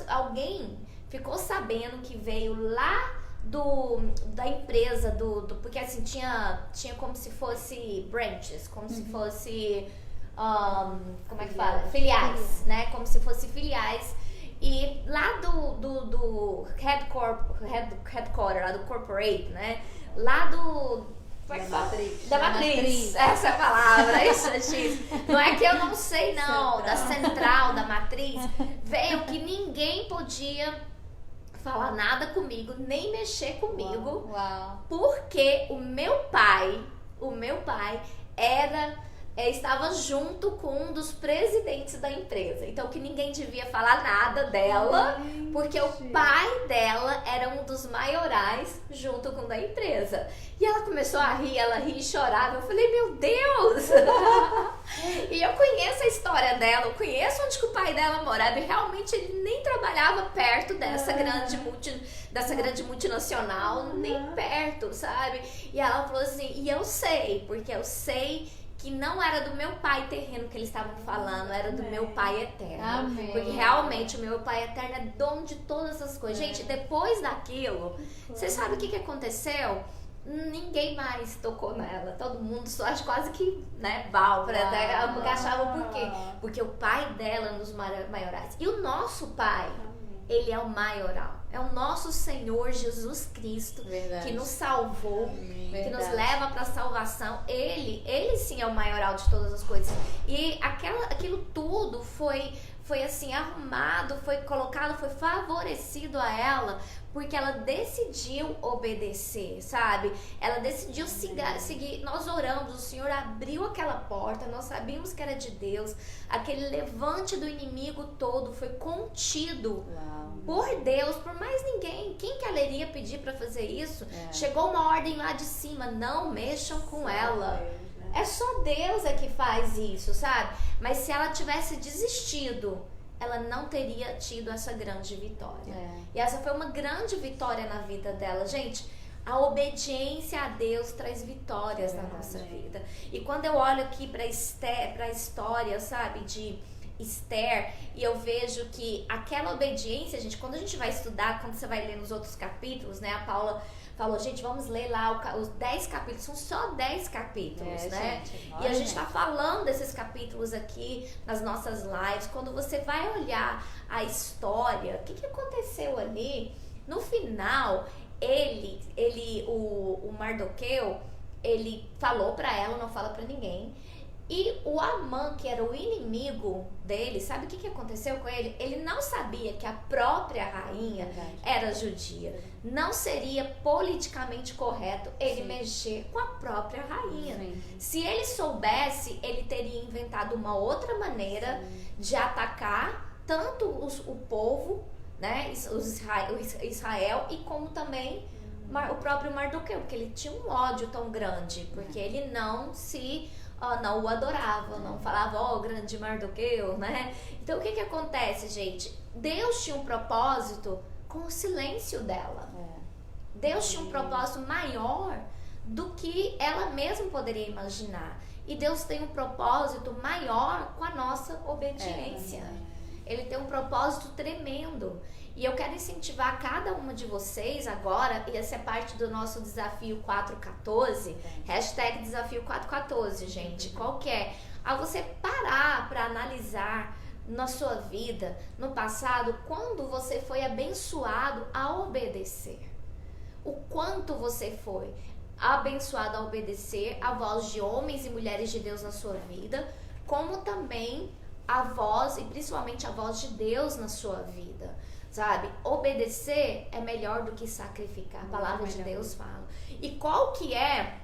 Alguém ficou sabendo que veio lá da empresa, porque assim, tinha como se fosse branches, como se fosse, como é que fala? Filiais, né? Como se fosse filiais. E lá do headquarter, lá do corporate, né? Lá da matriz, essa é a palavra, isso. Não é que eu não sei não, da central, da matriz, veio que ninguém podia falar nada comigo, nem mexer comigo, porque o meu pai estava junto com um dos presidentes da empresa. Então que ninguém devia falar nada dela, porque o pai dela era um dos maiorais junto com o da empresa. E ela começou a rir, ela ria e chorava. Eu falei, meu Deus! E eu conheço a história dela, eu conheço onde que o pai dela morava, e realmente ele nem trabalhava perto dessa grande multinacional, nem perto, sabe? E ela falou assim, e eu sei, porque eu sei que não era do meu pai terreno que eles estavam falando, era do meu pai eterno. Amém. Porque realmente o meu pai eterno é dono de todas as coisas. Gente, depois daquilo, você sabe o que aconteceu? Ninguém mais tocou nela. Todo mundo só acho quase que, né, porque achava por quê? Porque o pai dela é um dos maiorais. E o nosso pai, ele é o maioral. É o nosso Senhor Jesus Cristo, que nos salvou, que nos leva para a salvação. Ele sim é o maioral de todas as coisas. E aquilo tudo foi assim arrumado, foi colocado, foi favorecido a ela, porque ela decidiu obedecer, sabe? Ela decidiu seguir. Nós oramos, o Senhor abriu aquela porta, nós sabíamos que era de Deus. Aquele levante do inimigo todo foi contido por Deus, por mais ninguém. Quem que ela iria pedir para fazer isso? Chegou uma ordem lá de cima, não mexam com ela. É só Deus que faz isso, sabe? Mas se ela tivesse desistido, ela não teria tido essa grande vitória. E essa foi uma grande vitória na vida dela. Gente, a obediência a Deus traz vitórias na nossa vida. E quando eu olho aqui para a história, sabe, de Esther, e eu vejo que aquela obediência, gente, quando a gente vai estudar, quando você vai ler nos outros capítulos, né, a Paula falou, gente, vamos ler lá os 10 capítulos, são só 10 capítulos, né? Gente, e a gente tá falando desses capítulos aqui nas nossas lives. Quando você vai olhar a história, o que aconteceu ali, no final, o Mardoqueu, ele falou pra ela, não fala pra ninguém. E o Amã, que era o inimigo dele, sabe o que aconteceu com ele? Ele não sabia que a própria rainha era judia. Não seria politicamente correto ele mexer com a própria rainha. Se ele soubesse, ele teria inventado uma outra maneira de atacar tanto o povo, né, Israel, e como também o próprio Mardoqueu, porque ele tinha um ódio tão grande, porque ele não o adorava, não falava, grande Mardoqueu, né? Então o que acontece, gente? Deus tinha um propósito com o silêncio dela. Deus tinha um propósito maior do que ela mesma poderia imaginar. E Deus tem um propósito maior com a nossa obediência. Ele tem um propósito tremendo. E eu quero incentivar cada uma de vocês agora, e essa é parte do nosso desafio 414, hashtag desafio 414, gente, qual que é? A você parar para analisar na sua vida, no passado, quando você foi abençoado a obedecer. O quanto você foi abençoado a obedecer a voz de homens e mulheres de Deus na sua vida, como também a voz, e principalmente a voz de Deus na sua vida. Sabe, obedecer é melhor do que sacrificar. A palavra de Deus fala. E qual que é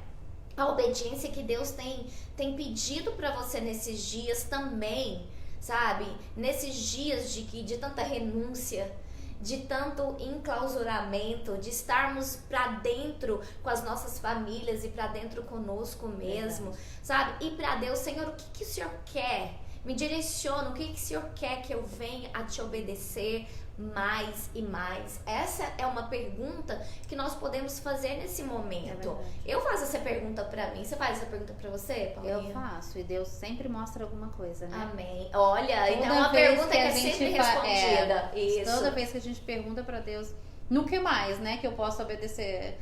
a obediência que Deus tem pedido para você nesses dias também, sabe? Nesses dias de tanta renúncia, de tanto enclausuramento, de estarmos para dentro com as nossas famílias e para dentro conosco mesmo, sabe? E para Deus, Senhor, o que o Senhor quer? Me direciona, o que o Senhor quer que eu venha a te obedecer mais e mais? Essa é uma pergunta que nós podemos fazer nesse momento. Eu faço essa pergunta pra mim. Você faz essa pergunta pra você, Paulinha? Eu faço, e Deus sempre mostra alguma coisa, né? Amém. Olha, então é uma vez pergunta que a é gente sempre respondida. Isso. Toda vez que a gente pergunta pra Deus, no que mais, né, que eu posso obedecer?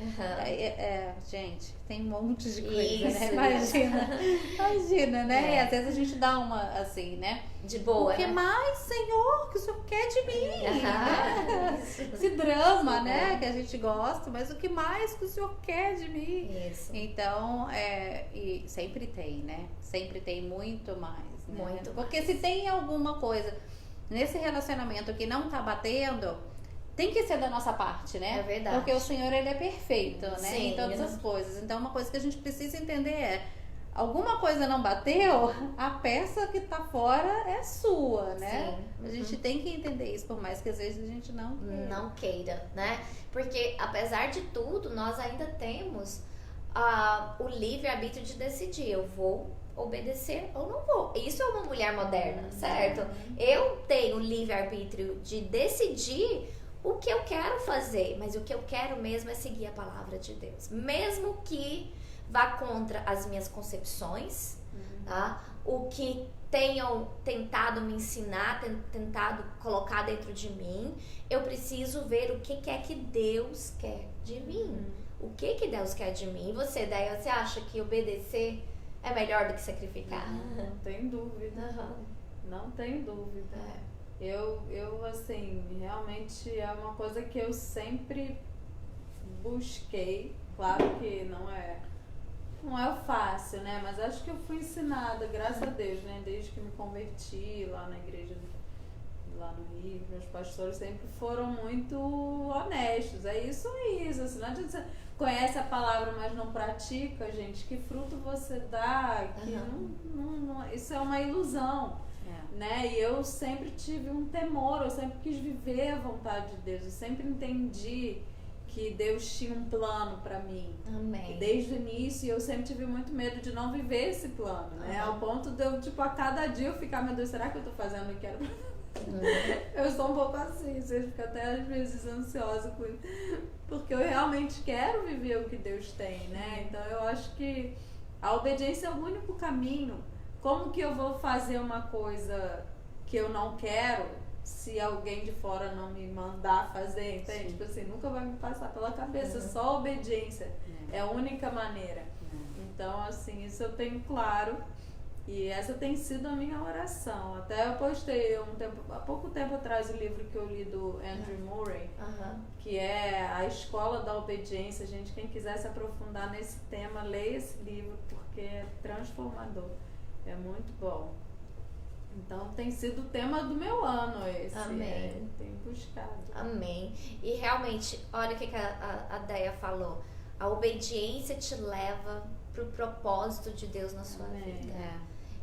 Gente, tem um monte de coisa, Isso. né? Imagina, né? É. E às vezes a gente dá uma, assim, né? De boa, O que né? mais, Senhor, que o Senhor quer de mim? Né? Isso. Esse drama, Isso, né, que a gente gosta, mas o que mais que o Senhor quer de mim? Isso. Então, e sempre tem, né? Sempre tem muito mais, né? Muito Porque mais. se tem alguma coisa nesse relacionamento que não tá batendo, tem que ser da nossa parte, né? É verdade. Porque o Senhor, ele é perfeito, né? Sim. Em todas as coisas. Então, uma coisa que a gente precisa entender é: alguma coisa não bateu, a peça que tá fora é sua, né? Sim. A gente tem que entender isso, por mais que às vezes a gente não queira, né? Porque apesar de tudo, nós ainda temos o livre-arbítrio de decidir. Eu vou obedecer ou não vou. Isso é uma mulher moderna, certo? Eu tenho o livre-arbítrio de decidir o que eu quero fazer, mas o que eu quero mesmo é seguir a palavra de Deus. Mesmo que vá contra as minhas concepções, tá? O que tenham tentado me ensinar, tentado colocar dentro de mim, eu preciso ver o que é que Deus quer de mim. O que Deus quer de mim? E você, Deia, você acha que obedecer é melhor do que sacrificar? Não tem dúvida. Não tem dúvida. Eu, assim, realmente é uma coisa que eu sempre busquei. Claro que não é fácil, né? Mas acho que eu fui ensinada, graças a Deus, né? Desde que me converti lá na igreja, lá no Rio, meus pastores sempre foram muito honestos. É isso. Assim, não adianta você conhece a palavra, mas não pratica, gente. Que fruto você dá? Que isso é uma ilusão. Né? E eu sempre tive um temor, eu sempre quis viver a vontade de Deus, eu sempre entendi que Deus tinha um plano pra mim. Amém. E desde o início eu sempre tive muito medo de não viver esse plano, né? Ao ponto de eu, a cada dia eu ficar, meu Deus, será que eu tô fazendo o que quero? Eu sou um pouco assim, você fica até às vezes ansiosa porque eu realmente quero viver o que Deus tem, né? Então eu acho que a obediência é o único caminho. Como que eu vou fazer uma coisa que eu não quero se alguém de fora não me mandar fazer, entende? Tipo assim, nunca vai me passar pela cabeça, só obediência é a única maneira. Então, assim, isso eu tenho claro e essa tem sido a minha oração. Até eu postei há pouco tempo atrás o livro que eu li do Andrew Murray, que é A Escola da Obediência. Gente, quem quiser se aprofundar nesse tema, leia esse livro porque é transformador. É muito bom. Então tem sido o tema do meu ano esse. Amém. Tenho buscado. Amém. E realmente, olha o que a Deia falou. A obediência te leva pro propósito de Deus na sua vida.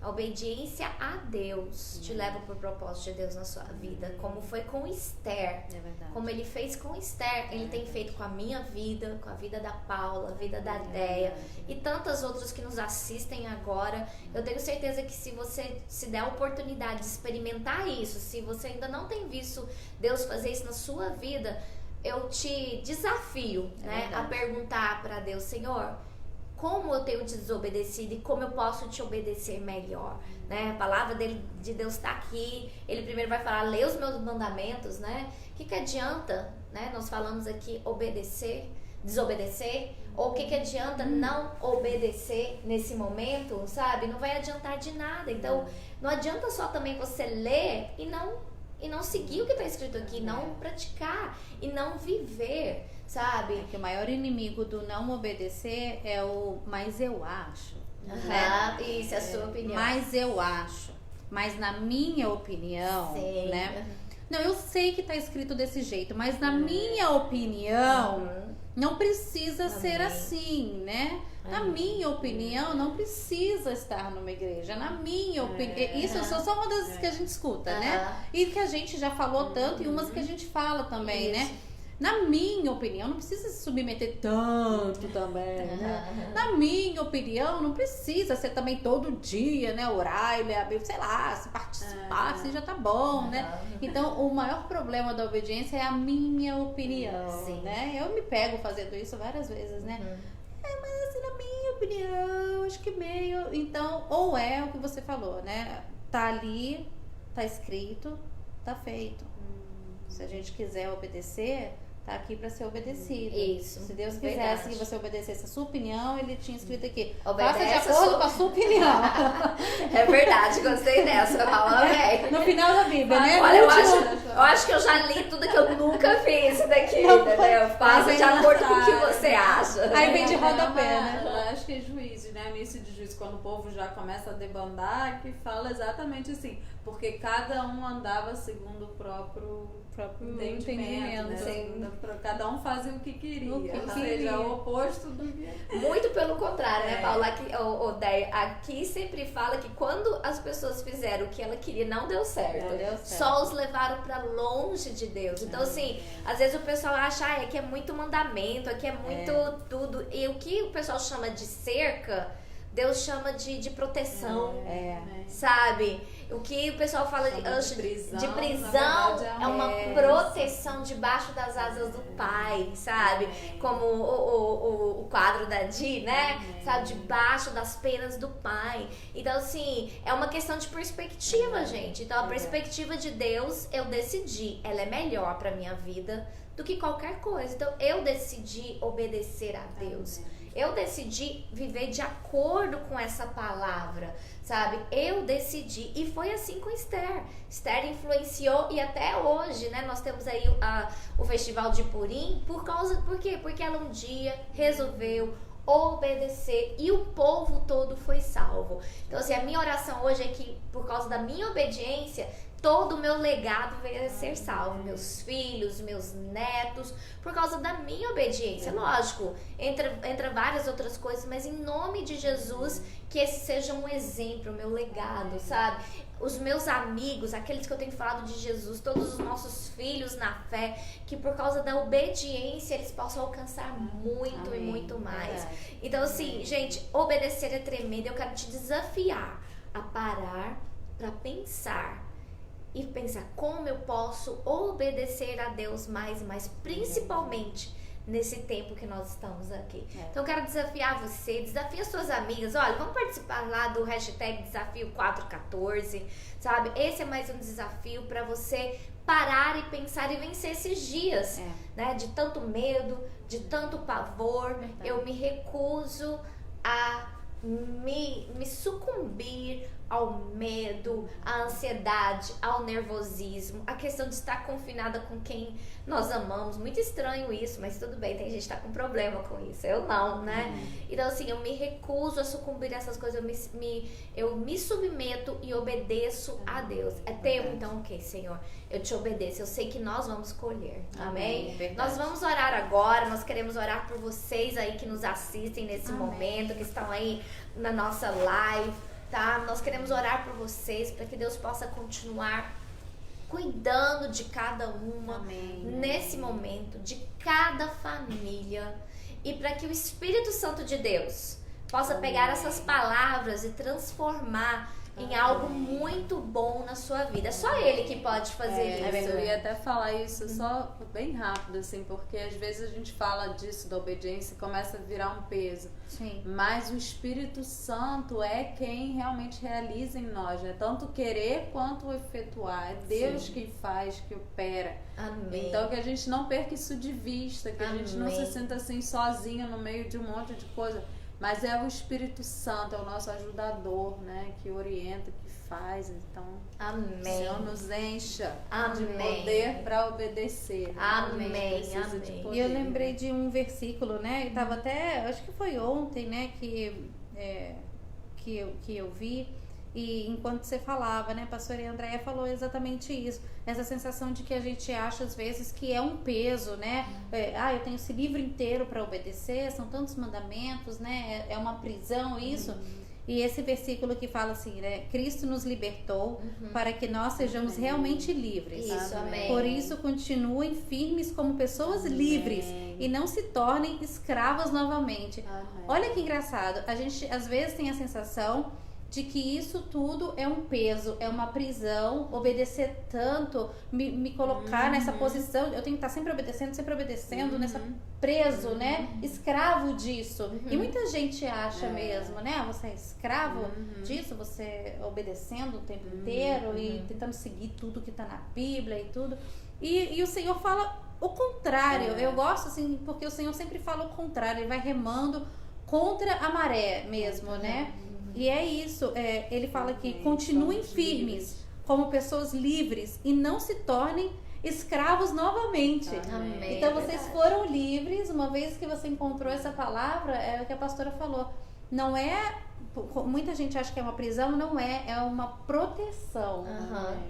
A obediência a Deus te leva pro propósito de Deus na sua vida. Como foi com Esther. É verdade. Como ele fez com Esther, ele tem feito com a minha vida, com a vida da Paula, a vida da Deia e tantas outras que nos assistem agora. Eu tenho certeza que se você se der a oportunidade de experimentar isso, se você ainda não tem visto Deus fazer isso na sua vida, eu te desafio, a perguntar para Deus, Senhor, como eu tenho te desobedecido e como eu posso te obedecer melhor, né? A palavra de Deus está aqui. Ele primeiro vai falar, lê os meus mandamentos, né? O que adianta, né? Nós falamos aqui desobedecer, ou o que adianta não obedecer nesse momento, sabe? Não vai adiantar de nada. Então, não adianta só também você ler e não seguir o que está escrito aqui, não praticar e não viver, sabe? É que o maior inimigo do não obedecer é o mas eu acho. Isso é a sua opinião. Mas eu acho. Mas na minha opinião, Sim. né? Não, eu sei que tá escrito desse jeito, mas na minha opinião, não precisa ser assim, né? Na minha opinião, não precisa estar numa igreja. Na minha opinião. Isso é só uma das que a gente escuta, né? E que a gente já falou tanto e umas que a gente fala também, né? Na minha opinião, não precisa se submeter tanto também, né? Na minha opinião, não precisa ser também todo dia, né? Orar e ler a Bíblia, sei lá, se participar, assim já tá bom, né? Então, o maior problema da obediência é a minha opinião, né? Eu me pego fazendo isso várias vezes, né? Mas assim, na minha opinião, acho que meio... Então, ou é o que você falou, né? Tá ali, tá escrito, tá feito. Se a gente quiser obedecer, tá aqui para ser obedecido. Isso. Se Deus quisesse que você obedecesse a sua opinião, ele tinha escrito aqui: Obedece faça de acordo com a sua opinião. É verdade, gostei dessa, Paula, velho. No final da Bíblia, né? Olha, eu acho que eu já li tudo que eu nunca fiz daqui, entendeu? Faça de acordo com o que você acha. Aí vem de rodapé, né? Eu acho que é Juízes, né? Início de Juízes, quando o povo já começa a debandar, que fala exatamente assim, porque cada um andava segundo o próprio entendimento, né? Cada um fazia o que queria, ou seja, o oposto do que... Muito pelo contrário, né, Paula? Aqui sempre fala que quando as pessoas fizeram o que ela queria, não deu certo. Só os levaram pra longe de Deus. Então, assim, às vezes o pessoal acha que é muito mandamento, aqui é muito tudo. E o que o pessoal chama de cerca, Deus chama de proteção, sabe? O que o pessoal fala de prisão é uma proteção debaixo das asas do Pai, sabe? Como o quadro da Di, né? Sabe? Debaixo das penas do Pai. Então, assim, é uma questão de perspectiva, gente. Então, a perspectiva de Deus, eu decidi, ela é melhor pra minha vida do que qualquer coisa. Então, eu decidi obedecer a Deus. Eu decidi viver de acordo com essa palavra, sabe? Eu decidi, e foi assim com Esther. Esther influenciou, e até hoje, né? Nós temos aí o Festival de Purim, por quê? Porque ela um dia resolveu obedecer e o povo todo foi salvo. Então, assim, a minha oração hoje é que, por causa da minha obediência, todo o meu legado veio a ser salvo. Meus filhos, meus netos, por causa da minha obediência. Lógico, entra várias outras coisas, mas em nome de Jesus, que esse seja um exemplo, o meu legado, sabe? Os meus amigos, aqueles que eu tenho falado de Jesus, todos os nossos filhos na fé, que por causa da obediência eles possam alcançar muito e muito mais. Então, assim, gente, obedecer é tremendo. Eu quero te desafiar a parar para pensar. E pensar como eu posso obedecer a Deus mais e mais, principalmente nesse tempo que nós estamos aqui. Então eu quero desafiar você, desafia suas amigas. Olha, vamos participar lá do hashtag Desafio 414, sabe? Esse é mais um desafio para você parar e pensar e vencer esses dias, né? De tanto medo, de tanto pavor. Eu me recuso a me sucumbir ao medo, à ansiedade, ao nervosismo, a questão de estar confinada com quem nós amamos. Muito estranho isso, mas tudo bem, tem gente que tá com problema com isso, eu não, né? Então, assim, eu me recuso a sucumbir a essas coisas, eu me submeto e obedeço a Deus. É tempo, então, ok, Senhor, eu te obedeço, eu sei que nós vamos colher, amém? Nós vamos orar agora, nós queremos orar por vocês aí que nos assistem nesse momento, que estão aí na nossa live, tá? Nós queremos orar por vocês para que Deus possa continuar cuidando de cada uma nesse momento, de cada família, e para que o Espírito Santo de Deus possa pegar essas palavras e transformar em algo muito bom na sua vida. É só Ele que pode fazer isso. Eu ia até falar isso só bem rápido, assim, porque às vezes a gente fala disso, da obediência, e começa a virar um peso. Sim. Mas o Espírito Santo é quem realmente realiza em nós, né? Tanto querer quanto efetuar. É Deus quem faz, que opera. Amém. Então que a gente não perca isso de vista, que a gente não se sinta assim sozinha no meio de um monte de coisa. Mas é o Espírito Santo, é o nosso ajudador, né? Que orienta, que faz. Então, o Senhor nos encha de poder para obedecer. Amém. E eu lembrei de um versículo, né? Eu tava até, acho que foi ontem, né? Que eu vi. E enquanto você falava, né, pastora Andréia falou exatamente isso, essa sensação de que a gente acha às vezes que é um peso, né, eu tenho esse livro inteiro para obedecer, são tantos mandamentos, né, é uma prisão isso, E esse versículo que fala assim, né? Cristo nos libertou para que nós sejamos realmente livres. Isso, amém. Por isso, continuem firmes como pessoas livres e não se tornem escravos novamente. Amém. Olha que engraçado. A gente, às vezes, tem a sensação de que isso tudo é um peso, é uma prisão, obedecer tanto, me colocar nessa posição, eu tenho que estar sempre obedecendo, nessa preso, né? Escravo disso. E muita gente acha mesmo, né? Você é escravo disso, você obedecendo o tempo inteiro e tentando seguir tudo que tá na Bíblia e tudo. E o Senhor fala o contrário. Eu gosto assim, porque o Senhor sempre fala o contrário, ele vai remando contra a maré mesmo, né? E é isso, ele fala que continuem firmes como pessoas livres e não se tornem escravos novamente. Amém. Então vocês foram livres, uma vez que você encontrou essa palavra, é o que a pastora falou. Não é, muita gente acha que é uma prisão, não é, é uma proteção.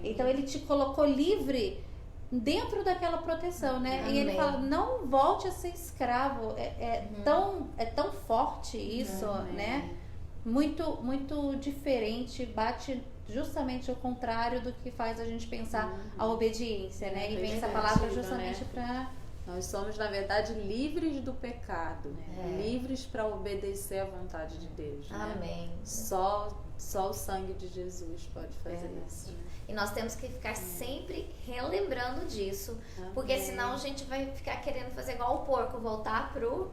Então ele te colocou livre dentro daquela proteção, né? Amém. E ele fala, não volte a ser escravo. É tão forte isso, né? Muito, muito diferente, bate justamente o contrário do que faz a gente pensar a obediência, né? E vem essa palavra justamente para... Nós somos, na verdade, livres do pecado, livres para obedecer à vontade de Deus. Né? Amém. Só o sangue de Jesus pode fazer isso. E nós temos que ficar sempre relembrando disso, porque senão a gente vai ficar querendo fazer igual o porco, voltar pro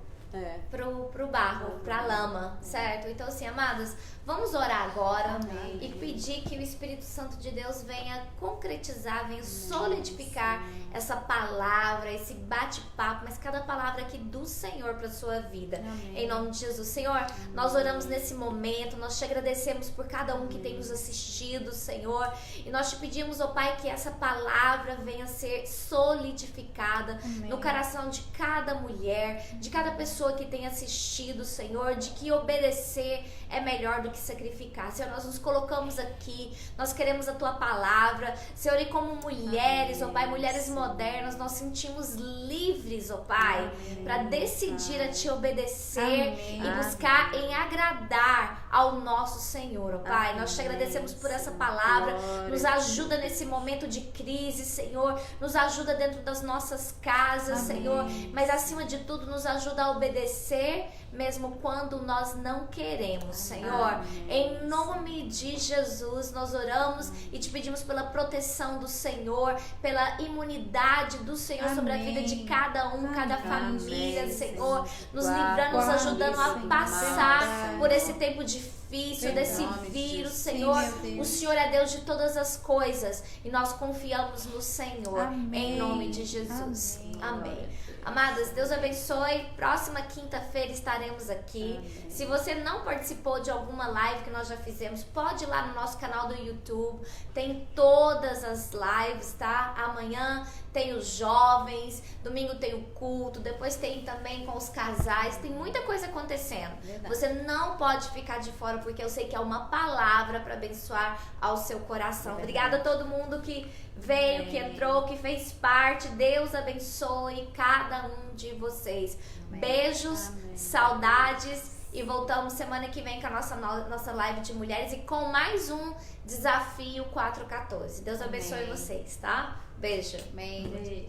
barro, pra lama, certo? Então assim, amadas, vamos orar agora e pedir que o Espírito Santo de Deus venha concretizar, venha solidificar essa palavra, esse bate-papo, mas cada palavra aqui do Senhor pra sua vida. Em nome de Jesus. Senhor, nós oramos nesse momento, nós te agradecemos por cada um que tem nos assistido, Senhor, e nós te pedimos, ó Pai, que essa palavra venha ser solidificada no coração de cada mulher, de cada pessoa que tem assistido, Senhor, de que obedecer é melhor do que sacrificar. Senhor, nós nos colocamos aqui, nós queremos a Tua palavra, Senhor, e como mulheres, ó Pai, mulheres modernas, nós sentimos livres, ó Pai, para decidir a Te obedecer e buscar em agradar ao nosso Senhor, ó Pai. Nós te agradecemos por essa palavra, nos ajuda nesse momento de crise, Senhor, nos ajuda dentro das nossas casas, Senhor, mas acima de tudo nos ajuda a obedecer mesmo quando nós não queremos, Senhor. Em nome de Jesus, nós oramos e te pedimos pela proteção do Senhor, pela imunidade do Senhor sobre a vida de cada um, cada família, Senhor, nos livrando, nos ajudando a passar por esse tempo difícil, desse vírus, Senhor. O Senhor é Deus de todas as coisas e nós confiamos no Senhor. Em nome de Jesus. Amém. Amadas, Deus abençoe. Próxima quinta-feira estaremos aqui. Se você não participou de alguma live que nós já fizemos, pode ir lá no nosso canal do YouTube. Tem todas as lives, tá? Amanhã tem os jovens, domingo tem o culto, depois tem também com os casais. Tem muita coisa acontecendo. Você não pode ficar de fora, porque eu sei que é uma palavra para abençoar ao seu coração. Obrigada a todo mundo que veio, que entrou, que fez parte. Deus abençoe cada um de vocês. Beijos, saudades, e voltamos semana que vem com a nossa live de mulheres e com mais um Desafio 414. Deus abençoe vocês, tá? Beijo. Amém.